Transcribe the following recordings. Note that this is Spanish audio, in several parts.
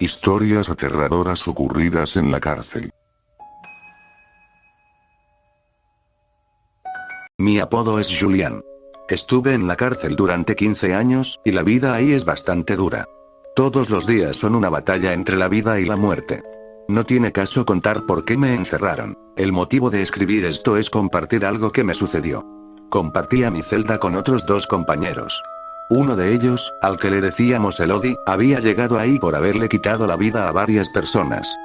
Historias aterradoras ocurridas en la cárcel. Mi apodo es Julián. Estuve en la cárcel durante 15 años, y la vida ahí es bastante dura. Todos los días son una batalla entre la vida y la muerte. No tiene caso contar por qué me encerraron. El motivo de escribir esto es compartir algo que me sucedió. Compartía mi celda con otros 2 compañeros. Uno de ellos, al que le decíamos Elodie, había llegado ahí por haberle quitado la vida a varias personas.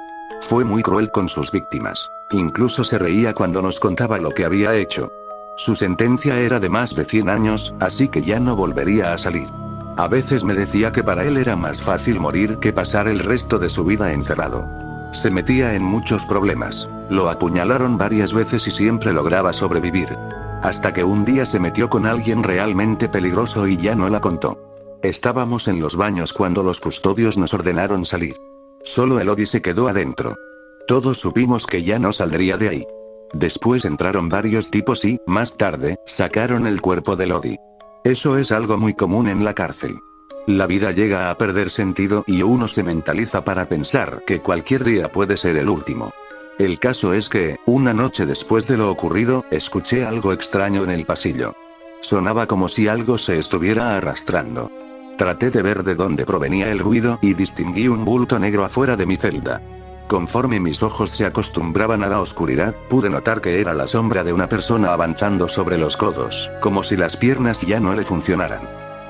Fue muy cruel con sus víctimas. Incluso se reía cuando nos contaba lo que había hecho. Su sentencia era de más de 100 años, así que ya no volvería a salir. A veces me decía que para él era más fácil morir que pasar el resto de su vida encerrado. Se metía en muchos problemas. Lo apuñalaron varias veces y siempre lograba sobrevivir. Hasta que un día se metió con alguien realmente peligroso y ya no la contó. Estábamos en los baños cuando los custodios nos ordenaron salir. Solo Elodie se quedó adentro. Todos supimos que ya no saldría de ahí. Después entraron varios tipos y, más tarde, sacaron el cuerpo de Elodie. Eso es algo muy común en la cárcel. La vida llega a perder sentido y uno se mentaliza para pensar que cualquier día puede ser el último. El caso es que, una noche después de lo ocurrido, escuché algo extraño en el pasillo. Sonaba como si algo se estuviera arrastrando. Traté de ver de dónde provenía el ruido y distinguí un bulto negro afuera de mi celda. Conforme mis ojos se acostumbraban a la oscuridad, pude notar que era la sombra de una persona avanzando sobre los codos, como si las piernas ya no le funcionaran.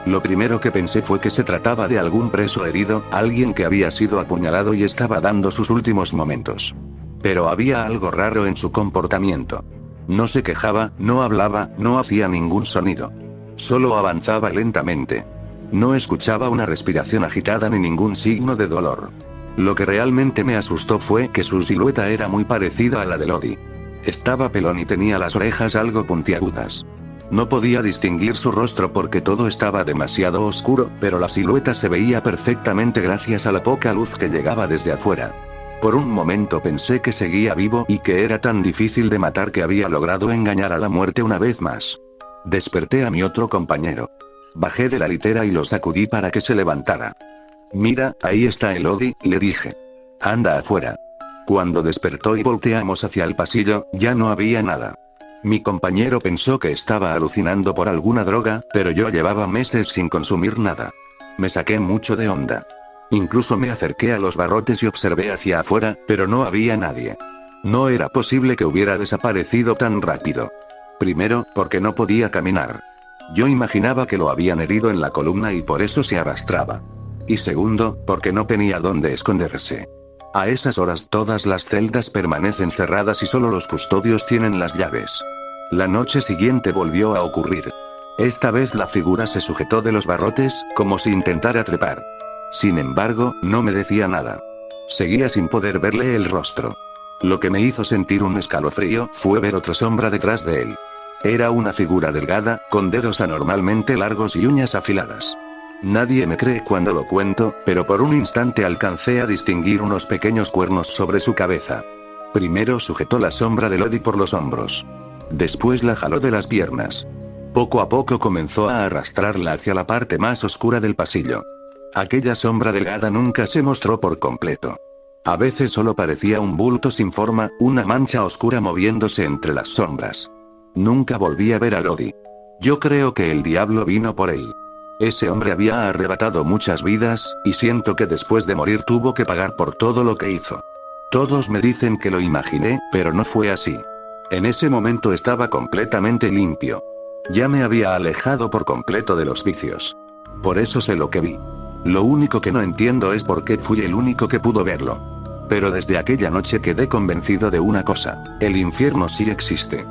Lo primero que pensé fue que se trataba de algún preso herido, alguien que había sido apuñalado y estaba dando sus últimos momentos. Pero había algo raro en su comportamiento. No se quejaba, no hablaba, no hacía ningún sonido. Solo avanzaba lentamente. No escuchaba una respiración agitada ni ningún signo de dolor. Lo que realmente me asustó fue que su silueta era muy parecida a la de Elodie. Estaba pelón y tenía las orejas algo puntiagudas. No podía distinguir su rostro porque todo estaba demasiado oscuro, pero la silueta se veía perfectamente gracias a la poca luz que llegaba desde afuera. Por un momento pensé que seguía vivo y que era tan difícil de matar que había logrado engañar a la muerte una vez más. Desperté a mi otro compañero. Bajé de la litera y lo sacudí para que se levantara. Mira, ahí está Elodie, le dije. Anda afuera. Cuando despertó y volteamos hacia el pasillo, ya no había nada. Mi compañero pensó que estaba alucinando por alguna droga, pero yo llevaba meses sin consumir nada. Me saqué mucho de onda. Incluso me acerqué a los barrotes y observé hacia afuera, pero no había nadie. No era posible que hubiera desaparecido tan rápido. Primero, porque no podía caminar. Yo imaginaba que lo habían herido en la columna y por eso se arrastraba. Y segundo, porque no tenía dónde esconderse. A esas horas todas las celdas permanecen cerradas y solo los custodios tienen las llaves. La noche siguiente volvió a ocurrir. Esta vez la figura se sujetó de los barrotes, como si intentara trepar. Sin embargo, no me decía nada. Seguía sin poder verle el rostro. Lo que me hizo sentir un escalofrío fue ver otra sombra detrás de él. Era una figura delgada, con dedos anormalmente largos y uñas afiladas. Nadie me cree cuando lo cuento, pero por un instante alcancé a distinguir unos pequeños cuernos sobre su cabeza. Primero sujetó la sombra de Elodie por los hombros. Después la jaló de las piernas. Poco a poco comenzó a arrastrarla hacia la parte más oscura del pasillo. Aquella sombra delgada nunca se mostró por completo. A veces solo parecía un bulto sin forma, una mancha oscura moviéndose entre las sombras. Nunca volví a ver a Elodie. Yo creo que el diablo vino por él. Ese hombre había arrebatado muchas vidas, y siento que después de morir tuvo que pagar por todo lo que hizo. Todos me dicen que lo imaginé, pero no fue así. En ese momento estaba completamente limpio. Ya me había alejado por completo de los vicios. Por eso sé lo que vi. Lo único que no entiendo es por qué fui el único que pudo verlo. Pero desde aquella noche quedé convencido de una cosa: el infierno sí existe.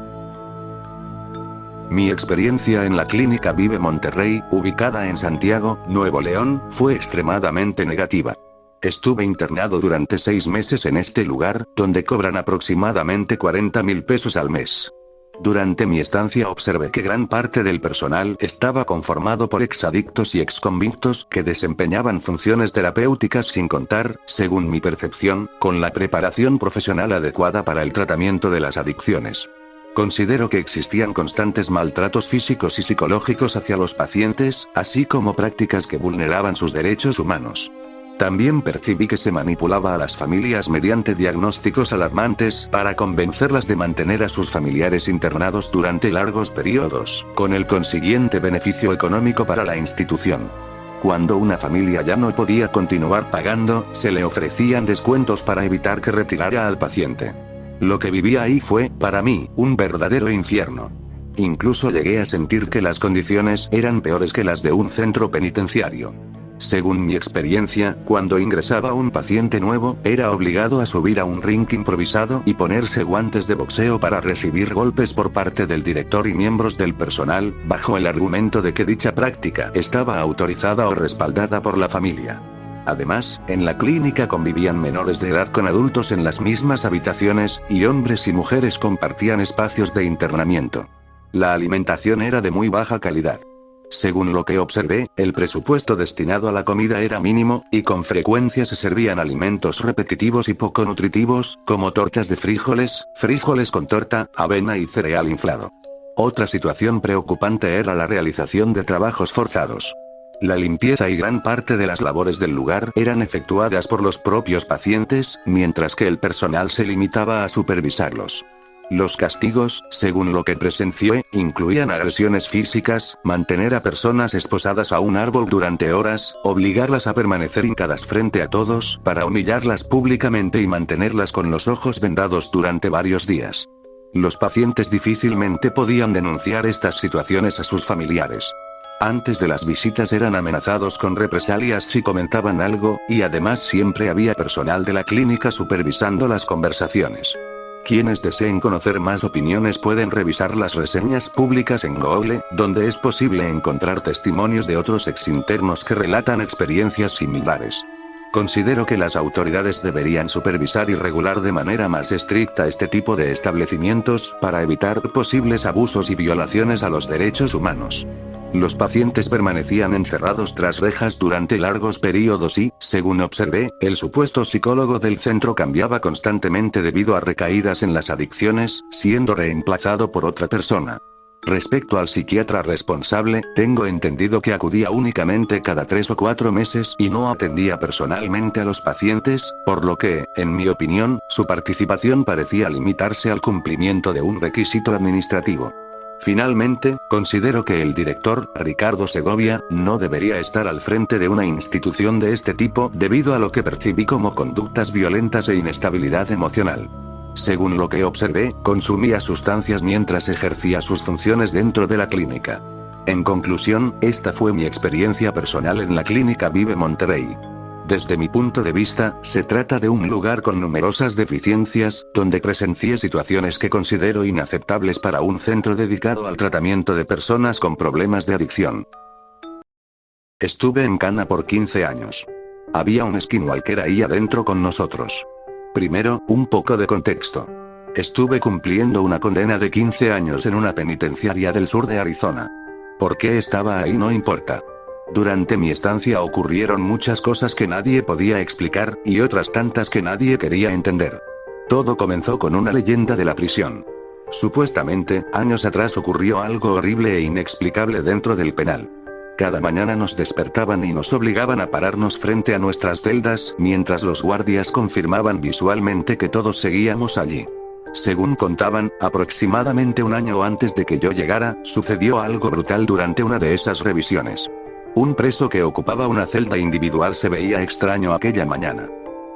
Mi experiencia en la clínica Vive Monterrey, ubicada en Santiago, Nuevo León, fue extremadamente negativa. Estuve internado durante 6 meses en este lugar, donde cobran aproximadamente 40,000 pesos al mes. Durante mi estancia observé que gran parte del personal estaba conformado por exadictos y exconvictos que desempeñaban funciones terapéuticas sin contar, según mi percepción, con la preparación profesional adecuada para el tratamiento de las adicciones. Considero que existían constantes maltratos físicos y psicológicos hacia los pacientes, así como prácticas que vulneraban sus derechos humanos. También percibí que se manipulaba a las familias mediante diagnósticos alarmantes para convencerlas de mantener a sus familiares internados durante largos periodos, con el consiguiente beneficio económico para la institución. Cuando una familia ya no podía continuar pagando, se le ofrecían descuentos para evitar que retirara al paciente. Lo que viví ahí fue, para mí, un verdadero infierno. Incluso llegué a sentir que las condiciones eran peores que las de un centro penitenciario. Según mi experiencia, cuando ingresaba un paciente nuevo, era obligado a subir a un ring improvisado y ponerse guantes de boxeo para recibir golpes por parte del director y miembros del personal, bajo el argumento de que dicha práctica estaba autorizada o respaldada por la familia. Además, en la clínica convivían menores de edad con adultos en las mismas habitaciones, y hombres y mujeres compartían espacios de internamiento. La alimentación era de muy baja calidad. Según lo que observé, el presupuesto destinado a la comida era mínimo, y con frecuencia se servían alimentos repetitivos y poco nutritivos, como tortas de frijoles con torta, avena y cereal inflado. Otra situación preocupante era la realización de trabajos forzados. La limpieza y gran parte de las labores del lugar eran efectuadas por los propios pacientes, mientras que el personal se limitaba a supervisarlos. Los castigos, según lo que presencié, incluían agresiones físicas, mantener a personas esposadas a un árbol durante horas, obligarlas a permanecer hincadas frente a todos, para humillarlas públicamente y mantenerlas con los ojos vendados durante varios días. Los pacientes difícilmente podían denunciar estas situaciones a sus familiares. Antes de las visitas eran amenazados con represalias si comentaban algo, y además siempre había personal de la clínica supervisando las conversaciones. Quienes deseen conocer más opiniones pueden revisar las reseñas públicas en Google, donde es posible encontrar testimonios de otros exinternos que relatan experiencias similares. Considero que las autoridades deberían supervisar y regular de manera más estricta este tipo de establecimientos, para evitar posibles abusos y violaciones a los derechos humanos. Los pacientes permanecían encerrados tras rejas durante largos periodos y, según observé, el supuesto psicólogo del centro cambiaba constantemente debido a recaídas en las adicciones, siendo reemplazado por otra persona. Respecto al psiquiatra responsable, tengo entendido que acudía únicamente cada 3 o 4 meses y no atendía personalmente a los pacientes, por lo que, en mi opinión, su participación parecía limitarse al cumplimiento de un requisito administrativo. Finalmente, considero que el director, Ricardo Segovia, no debería estar al frente de una institución de este tipo debido a lo que percibí como conductas violentas e inestabilidad emocional. Según lo que observé, consumía sustancias mientras ejercía sus funciones dentro de la clínica. En conclusión, esta fue mi experiencia personal en la Clínica Vive Monterrey. Desde mi punto de vista, se trata de un lugar con numerosas deficiencias, donde presencié situaciones que considero inaceptables para un centro dedicado al tratamiento de personas con problemas de adicción. Estuve en cana por 15 años. Había un skinwalker ahí adentro con nosotros. Primero, un poco de contexto. Estuve cumpliendo una condena de 15 años en una penitenciaria del sur de Arizona. ¿Por qué estaba ahí? No importa. Durante mi estancia ocurrieron muchas cosas que nadie podía explicar, y otras tantas que nadie quería entender. Todo comenzó con una leyenda de la prisión. Supuestamente, años atrás ocurrió algo horrible e inexplicable dentro del penal. Cada mañana nos despertaban y nos obligaban a pararnos frente a nuestras celdas, mientras los guardias confirmaban visualmente que todos seguíamos allí. Según contaban, aproximadamente un año antes de que yo llegara, sucedió algo brutal durante una de esas revisiones. Un preso que ocupaba una celda individual se veía extraño aquella mañana.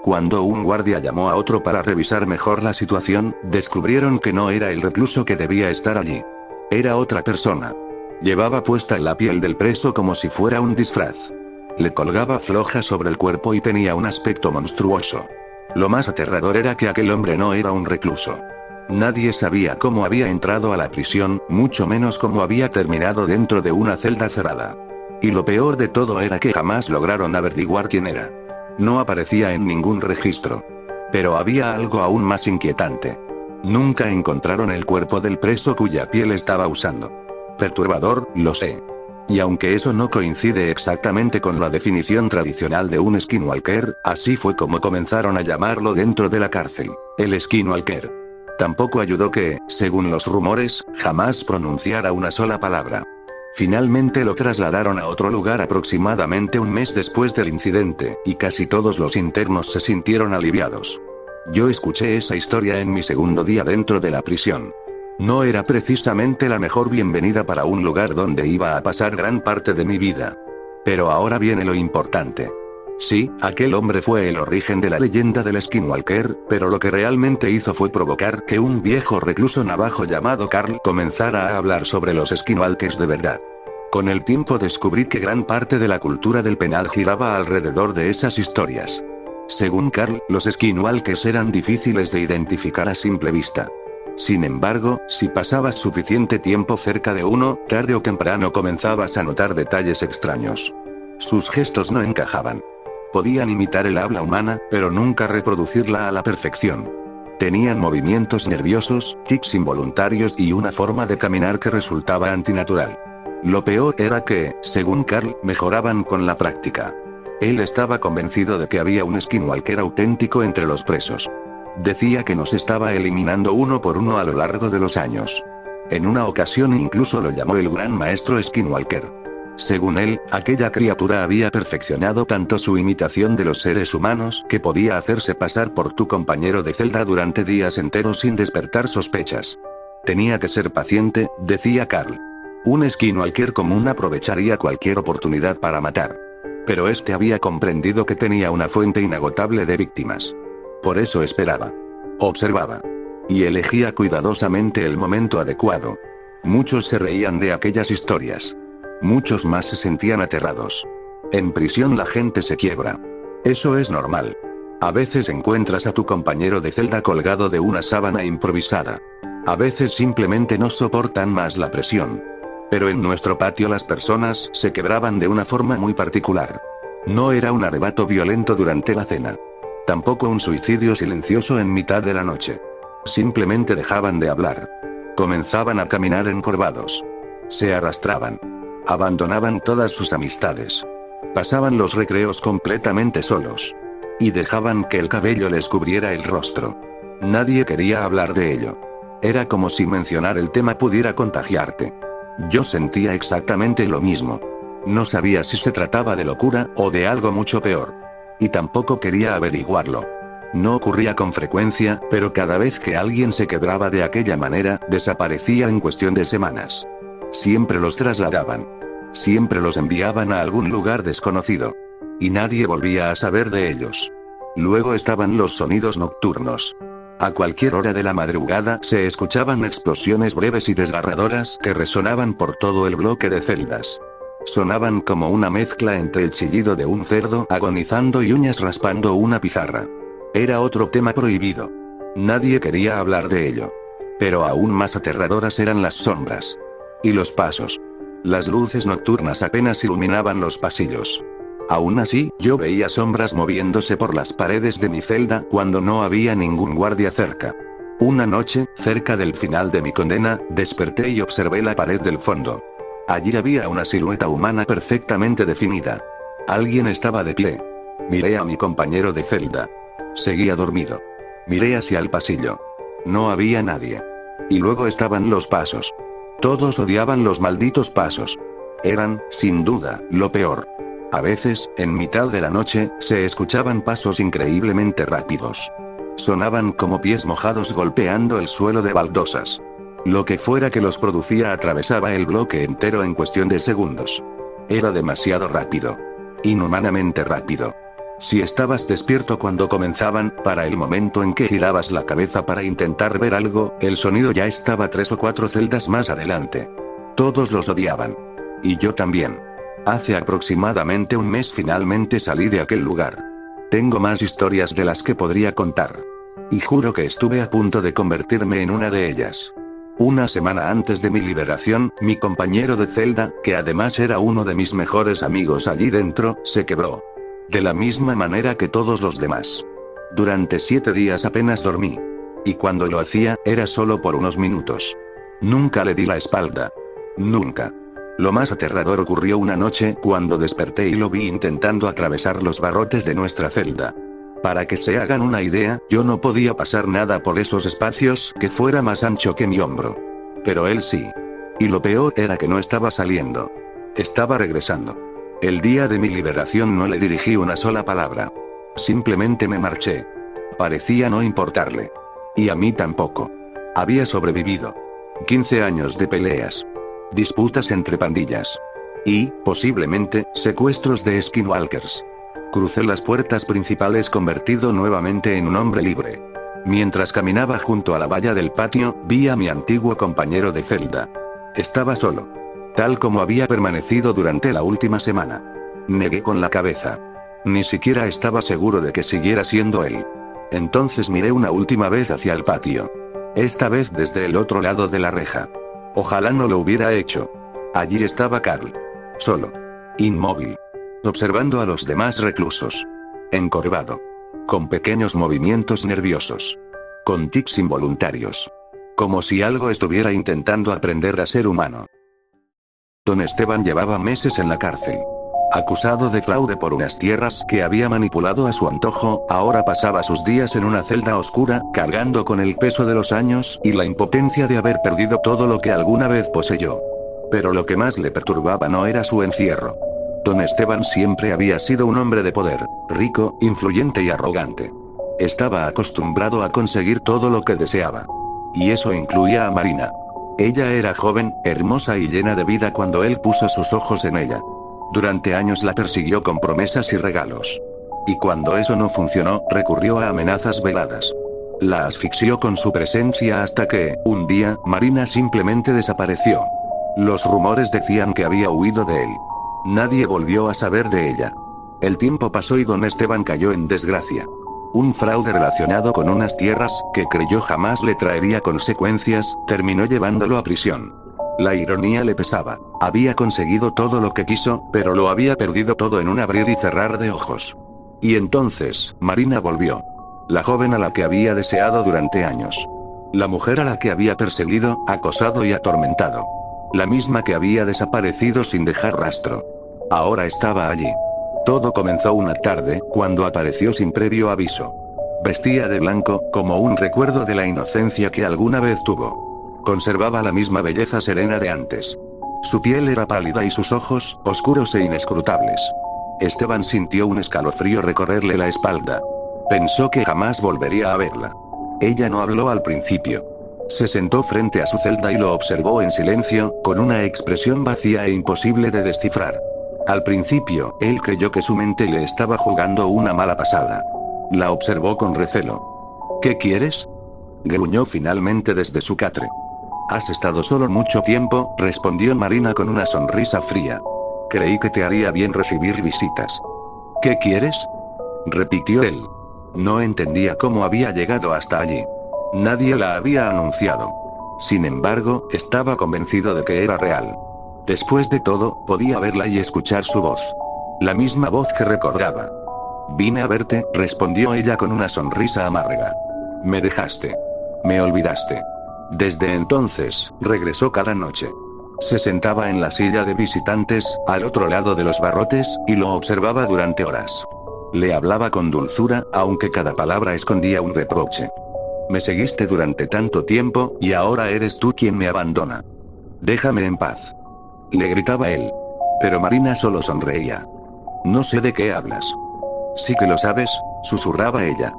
Cuando un guardia llamó a otro para revisar mejor la situación, descubrieron que no era el recluso que debía estar allí. Era otra persona. Llevaba puesta la piel del preso como si fuera un disfraz. Le colgaba floja sobre el cuerpo y tenía un aspecto monstruoso. Lo más aterrador era que aquel hombre no era un recluso. Nadie sabía cómo había entrado a la prisión, mucho menos cómo había terminado dentro de una celda cerrada. Y lo peor de todo era que jamás lograron averiguar quién era. No aparecía en ningún registro. Pero había algo aún más inquietante. Nunca encontraron el cuerpo del preso cuya piel estaba usando. Perturbador, lo sé. Y aunque eso no coincide exactamente con la definición tradicional de un skinwalker, así fue como comenzaron a llamarlo dentro de la cárcel, el skinwalker. Tampoco ayudó que, según los rumores, jamás pronunciara una sola palabra. Finalmente lo trasladaron a otro lugar aproximadamente un mes después del incidente, y casi todos los internos se sintieron aliviados. Yo escuché esa historia en mi segundo día dentro de la prisión. No era precisamente la mejor bienvenida para un lugar donde iba a pasar gran parte de mi vida. Pero ahora viene lo importante. Sí, aquel hombre fue el origen de la leyenda del Skinwalker, pero lo que realmente hizo fue provocar que un viejo recluso navajo llamado Carl comenzara a hablar sobre los Skinwalkers de verdad. Con el tiempo descubrí que gran parte de la cultura del penal giraba alrededor de esas historias. Según Carl, los Skinwalkers eran difíciles de identificar a simple vista. Sin embargo, si pasabas suficiente tiempo cerca de uno, tarde o temprano comenzabas a notar detalles extraños. Sus gestos no encajaban. Podían imitar el habla humana, pero nunca reproducirla a la perfección. Tenían movimientos nerviosos, tics involuntarios y una forma de caminar que resultaba antinatural. Lo peor era que, según Carl, mejoraban con la práctica. Él estaba convencido de que había un Skinwalker auténtico entre los presos. Decía que nos estaba eliminando uno por uno a lo largo de los años. En una ocasión incluso lo llamó el gran maestro Skinwalker. Según él, aquella criatura había perfeccionado tanto su imitación de los seres humanos que podía hacerse pasar por tu compañero de celda durante días enteros sin despertar sospechas. Tenía que ser paciente, decía Carl. Un Skinwalker común aprovecharía cualquier oportunidad para matar. Pero este había comprendido que tenía una fuente inagotable de víctimas. Por eso esperaba. Observaba. Y elegía cuidadosamente el momento adecuado. Muchos se reían de aquellas historias. Muchos más se sentían aterrados. En prisión la gente se quiebra. Eso es normal. A veces encuentras a tu compañero de celda colgado de una sábana improvisada. A veces simplemente no soportan más la presión. Pero en nuestro patio las personas se quebraban de una forma muy particular. No era un arrebato violento durante la cena. Tampoco un suicidio silencioso en mitad de la noche. Simplemente dejaban de hablar. Comenzaban a caminar encorvados. Se arrastraban. Abandonaban todas sus amistades. Pasaban los recreos completamente solos. Y dejaban que el cabello les cubriera el rostro. Nadie quería hablar de ello. Era como si mencionar el tema pudiera contagiarte. Yo sentía exactamente lo mismo. No sabía si se trataba de locura o de algo mucho peor. Y tampoco quería averiguarlo. No ocurría con frecuencia, pero cada vez que alguien se quebraba de aquella manera, desaparecía en cuestión de semanas. Siempre los trasladaban. Siempre los enviaban a algún lugar desconocido. Y nadie volvía a saber de ellos. Luego estaban los sonidos nocturnos. A cualquier hora de la madrugada se escuchaban explosiones breves y desgarradoras que resonaban por todo el bloque de celdas. Sonaban como una mezcla entre el chillido de un cerdo agonizando y uñas raspando una pizarra. Era otro tema prohibido. Nadie quería hablar de ello. Pero aún más aterradoras eran las sombras. Y los pasos. Las luces nocturnas apenas iluminaban los pasillos. Aún así, yo veía sombras moviéndose por las paredes de mi celda cuando no había ningún guardia cerca. Una noche, cerca del final de mi condena, desperté y observé la pared del fondo. Allí había una silueta humana perfectamente definida. Alguien estaba de pie. Miré a mi compañero de celda. Seguía dormido. Miré hacia el pasillo. No había nadie. Y luego estaban los pasos. Todos odiaban los malditos pasos. Eran, sin duda, lo peor. A veces, en mitad de la noche, se escuchaban pasos increíblemente rápidos. Sonaban como pies mojados golpeando el suelo de baldosas. Lo que fuera que los producía atravesaba el bloque entero en cuestión de segundos. Era demasiado rápido. Inhumanamente rápido. Si estabas despierto cuando comenzaban, para el momento en que girabas la cabeza para intentar ver algo, el sonido ya estaba 3 o 4 celdas más adelante. Todos los odiaban. Y yo también. Hace aproximadamente un mes finalmente salí de aquel lugar. Tengo más historias de las que podría contar. Y juro que estuve a punto de convertirme en una de ellas. Una semana antes de mi liberación, mi compañero de celda, que además era uno de mis mejores amigos allí dentro, se quebró. De la misma manera que todos los demás. Durante 7 días apenas dormí. Y cuando lo hacía, era solo por unos minutos. Nunca le di la espalda. Nunca. Lo más aterrador ocurrió una noche cuando desperté y lo vi intentando atravesar los barrotes de nuestra celda. Para que se hagan una idea, yo no podía pasar nada por esos espacios que fuera más ancho que mi hombro. Pero él sí. Y lo peor era que no estaba saliendo. Estaba regresando. El día de mi liberación no le dirigí una sola palabra. Simplemente me marché. Parecía no importarle. Y a mí tampoco. Había sobrevivido. 15 años de peleas. Disputas entre pandillas. Y, posiblemente, secuestros de skinwalkers. Crucé las puertas principales convertido nuevamente en un hombre libre. Mientras caminaba junto a la valla del patio, vi a mi antiguo compañero de celda. Estaba solo. Tal como había permanecido durante la última semana. Negué con la cabeza. Ni siquiera estaba seguro de que siguiera siendo él. Entonces miré una última vez hacia el patio. Esta vez desde el otro lado de la reja. Ojalá no lo hubiera hecho. Allí estaba Carl. Solo. Inmóvil. Observando a los demás reclusos. Encorvado. Con pequeños movimientos nerviosos. Con tics involuntarios. Como si algo estuviera intentando aprender a ser humano. Don Esteban llevaba meses en la cárcel. Acusado de fraude por unas tierras que había manipulado a su antojo, ahora pasaba sus días en una celda oscura, cargando con el peso de los años y la impotencia de haber perdido todo lo que alguna vez poseyó. Pero lo que más le perturbaba no era su encierro. Don Esteban siempre había sido un hombre de poder, rico, influyente y arrogante. Estaba acostumbrado a conseguir todo lo que deseaba. Y eso incluía a Marina. Ella era joven, hermosa y llena de vida cuando él puso sus ojos en ella. Durante años la persiguió con promesas y regalos. Y cuando eso no funcionó, recurrió a amenazas veladas. La asfixió con su presencia hasta que, un día, Marina simplemente desapareció. Los rumores decían que había huido de él. Nadie volvió a saber de ella. El tiempo pasó y don Esteban cayó en desgracia. Un fraude relacionado con unas tierras, que creyó jamás le traería consecuencias, terminó llevándolo a prisión. La ironía le pesaba. Había conseguido todo lo que quiso, pero lo había perdido todo en un abrir y cerrar de ojos. Y entonces, Marina volvió. La joven a la que había deseado durante años. La mujer a la que había perseguido, acosado y atormentado. La misma que había desaparecido sin dejar rastro. Ahora estaba allí. Todo comenzó una tarde, cuando apareció sin previo aviso. Vestía de blanco, como un recuerdo de la inocencia que alguna vez tuvo. Conservaba la misma belleza serena de antes. Su piel era pálida y sus ojos, oscuros e inescrutables. Esteban sintió un escalofrío recorrerle la espalda. Pensó que jamás volvería a verla. Ella no habló al principio. Se sentó frente a su celda y lo observó en silencio, con una expresión vacía e imposible de descifrar. Al principio, él creyó que su mente le estaba jugando una mala pasada. La observó con recelo. ¿Qué quieres?, gruñó finalmente desde su catre. Has estado solo mucho tiempo, respondió Marina con una sonrisa fría. Creí que te haría bien recibir visitas. ¿Qué quieres?, repitió él. No entendía cómo había llegado hasta allí. Nadie la había anunciado. Sin embargo, estaba convencido de que era real. Después de todo, podía verla y escuchar su voz. La misma voz que recordaba. Vine a verte, respondió ella con una sonrisa amarga. Me dejaste. Me olvidaste. Desde entonces, regresó cada noche. Se sentaba en la silla de visitantes, al otro lado de los barrotes, y lo observaba durante horas. Le hablaba con dulzura, aunque cada palabra escondía un reproche. Me seguiste durante tanto tiempo, y ahora eres tú quien me abandona. Déjame en paz. Le gritaba él. Pero Marina solo sonreía. No sé de qué hablas. Sí que lo sabes, susurraba ella.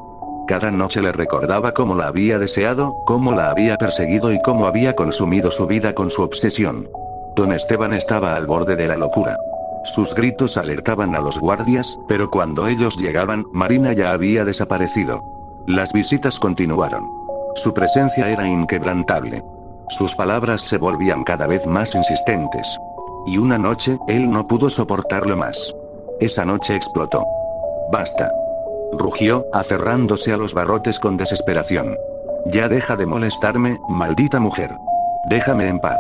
Cada noche le recordaba cómo la había deseado, cómo la había perseguido y cómo había consumido su vida con su obsesión. Don Esteban estaba al borde de la locura. Sus gritos alertaban a los guardias, pero cuando ellos llegaban, Marina ya había desaparecido. Las visitas continuaron. Su presencia era inquebrantable. Sus palabras se volvían cada vez más insistentes. Y una noche, él no pudo soportarlo más. Esa noche explotó. Basta. Rugió, aferrándose a los barrotes con desesperación. Ya deja de molestarme, maldita mujer. Déjame en paz.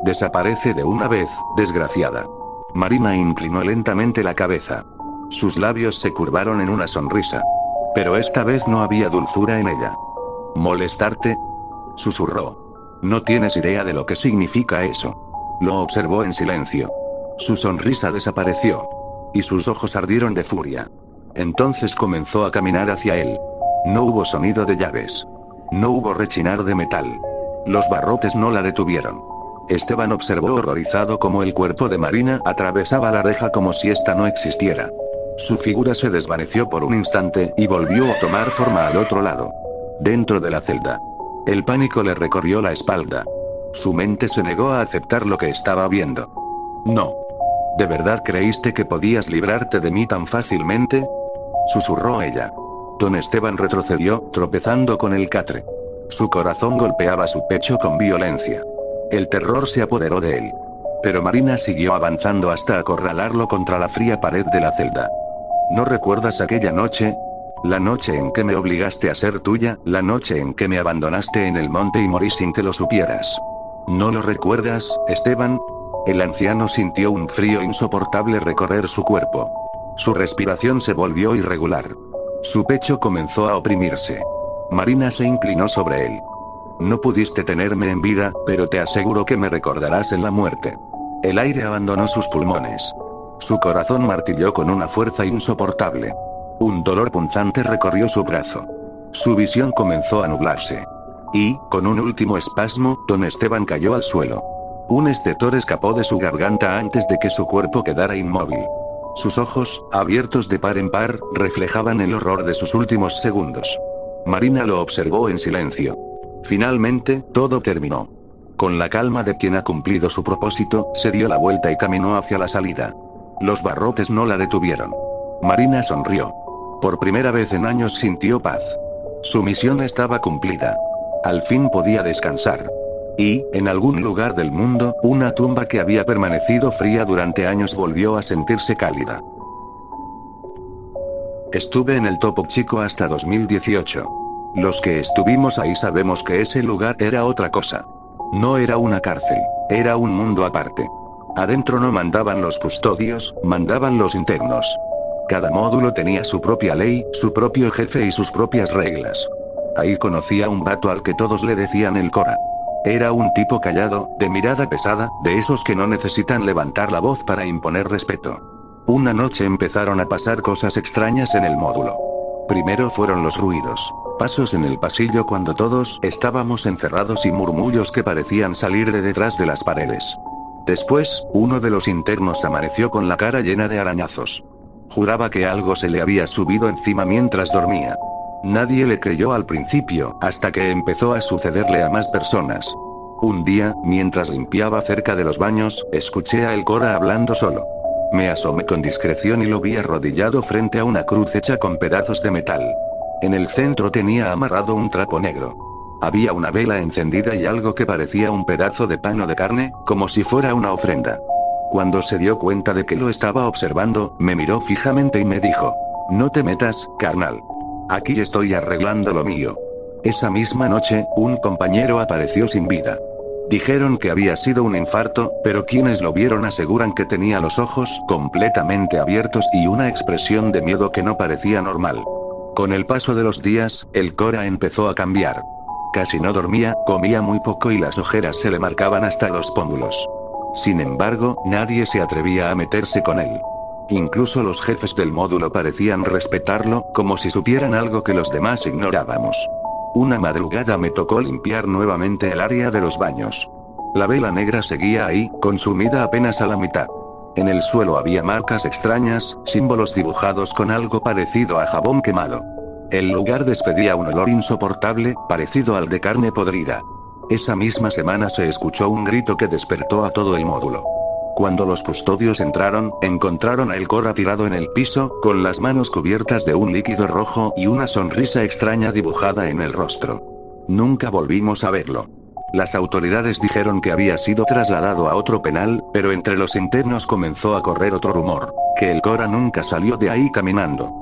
Desaparece de una vez, desgraciada. Marina inclinó lentamente la cabeza. Sus labios se curvaron en una sonrisa. Pero esta vez no había dulzura en ella. ¿Molestarte?, susurró. No tienes idea de lo que significa eso. Lo observó en silencio. Su sonrisa desapareció. Y sus ojos ardieron de furia. Entonces comenzó a caminar hacia él. No hubo sonido de llaves. No hubo rechinar de metal. Los barrotes no la detuvieron. Esteban observó horrorizado cómo el cuerpo de Marina atravesaba la reja como si ésta no existiera. Su figura se desvaneció por un instante y volvió a tomar forma al otro lado. Dentro de la celda. El pánico le recorrió la espalda. Su mente se negó a aceptar lo que estaba viendo. No. ¿De verdad creíste que podías librarte de mí tan fácilmente? Susurró ella. Don Esteban retrocedió, tropezando con el catre. Su corazón golpeaba su pecho con violencia. El terror se apoderó de él. Pero Marina siguió avanzando hasta acorralarlo contra la fría pared de la celda. ¿No recuerdas aquella noche? La noche en que me obligaste a ser tuya, la noche en que me abandonaste en el monte y morí sin que lo supieras. ¿No lo recuerdas, Esteban? El anciano sintió un frío insoportable recorrer su cuerpo. Su respiración se volvió irregular. Su pecho comenzó a oprimirse. Marina se inclinó sobre él. No pudiste tenerme en vida, pero te aseguro que me recordarás en la muerte. El aire abandonó sus pulmones. Su corazón martilló con una fuerza insoportable. Un dolor punzante recorrió su brazo. Su visión comenzó a nublarse. Y, con un último espasmo, don Esteban cayó al suelo. Un estertor escapó de su garganta antes de que su cuerpo quedara inmóvil. Sus ojos, abiertos de par en par, reflejaban el horror de sus últimos segundos. Marina lo observó en silencio. Finalmente, todo terminó. Con la calma de quien ha cumplido su propósito, se dio la vuelta y caminó hacia la salida. Los barrotes no la detuvieron. Marina sonrió. Por primera vez en años sintió paz. Su misión estaba cumplida. Al fin podía descansar. Y, en algún lugar del mundo, una tumba que había permanecido fría durante años volvió a sentirse cálida. Estuve en el Topo Chico hasta 2018. Los que estuvimos ahí sabemos que ese lugar era otra cosa. No era una cárcel, era un mundo aparte. Adentro no mandaban los custodios, mandaban los internos. Cada módulo tenía su propia ley, su propio jefe y sus propias reglas. Ahí conocí a un vato al que todos le decían el Cora. Era un tipo callado, de mirada pesada, de esos que no necesitan levantar la voz para imponer respeto. Una noche empezaron a pasar cosas extrañas en el módulo. Primero fueron los ruidos. Pasos en el pasillo cuando todos estábamos encerrados y murmullos que parecían salir de detrás de las paredes. Después, uno de los internos amaneció con la cara llena de arañazos. Juraba que algo se le había subido encima mientras dormía. Nadie le creyó al principio, hasta que empezó a sucederle a más personas. Un día, mientras limpiaba cerca de los baños, escuché a el Cora hablando solo. Me asomé con discreción y lo vi arrodillado frente a una cruz hecha con pedazos de metal. En el centro tenía amarrado un trapo negro. Había una vela encendida y algo que parecía un pedazo de pan o de carne, como si fuera una ofrenda. Cuando se dio cuenta de que lo estaba observando, me miró fijamente y me dijo: «No te metas, carnal. Aquí estoy arreglando lo mío». Esa misma noche, un compañero apareció sin vida. Dijeron que había sido un infarto, pero quienes lo vieron aseguran que tenía los ojos completamente abiertos y una expresión de miedo que no parecía normal. Con el paso de los días, el Cora empezó a cambiar. Casi no dormía, comía muy poco y las ojeras se le marcaban hasta los pómulos. Sin embargo, nadie se atrevía a meterse con él. Incluso los jefes del módulo parecían respetarlo, como si supieran algo que los demás ignorábamos. Una madrugada me tocó limpiar nuevamente el área de los baños. La vela negra seguía ahí, consumida apenas a la mitad. En el suelo había marcas extrañas, símbolos dibujados con algo parecido a jabón quemado. El lugar despedía un olor insoportable, parecido al de carne podrida. Esa misma semana se escuchó un grito que despertó a todo el módulo. Cuando los custodios entraron, encontraron a el Cora tirado en el piso, con las manos cubiertas de un líquido rojo y una sonrisa extraña dibujada en el rostro. Nunca volvimos a verlo. Las autoridades dijeron que había sido trasladado a otro penal, pero entre los internos comenzó a correr otro rumor, que el Cora nunca salió de ahí caminando.